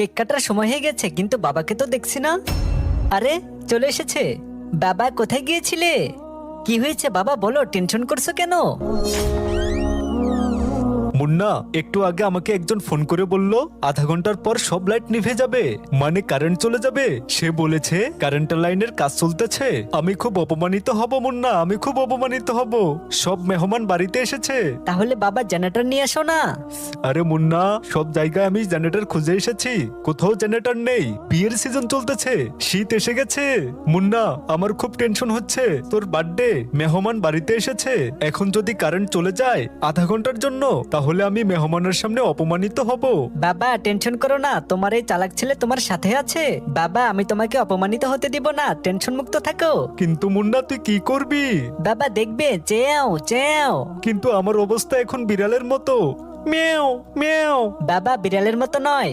Cake কাটার সময় হয়ে গেছে, কিন্তু বাবাকে তো দেখছি না। আরে চলে এসেছে। বাবা কোথায় গিয়েছিলে? কি হয়েছে বাবা, বলো, টেনশন করছো কেন? মুন্না, একটু আগে আমাকে একজন ফোন করে বলল আধা ঘন্টার পর সব লাইট নিভে যাবে, মানে কারেন্ট চলে যাবে। সে বলেছে কারেন্টের লাইনের কাজ চলতেছে। আমি খুব অপমানিত হব মুন্না, আমি খুব অপমানিত হব। সব মেহমান বাড়িতে এসেছে। তাহলে বাবা জেনারেটর নিয়ে আসো না। আরে মুন্না, সব জায়গায় আমি জেনারেটর খুঁজে এসেছি, কোথাও জেনারেটর নেই। বিয়ের সিজন চলতেছে, শীত এসে গেছে। মুন্না, আমার খুব টেনশন হচ্ছে। তোর বার্থডে, মেহমান বাড়িতে এসেছে, এখন যদি কারেন্ট চলে যায় আধা ঘন্টার জন্য, তাহলে আমি মেহমানের সামনে অপমানিত হব। বাবা টেনশন করো না, তোমার এই চালাক ছেলে তোমার সাথে আছে। বাবা আমি তোমাকে অপমানিত হতে দিব না, টেনশন মুক্ত থাকো। কিন্তু মুন্না, তুই কি করবি? বাবা দেখবে, চেও চেও। কিন্তু আমার অবস্থা এখন বিড়ালের মতো। মেও মেও। বাবা বিড়ালের মতো নয়।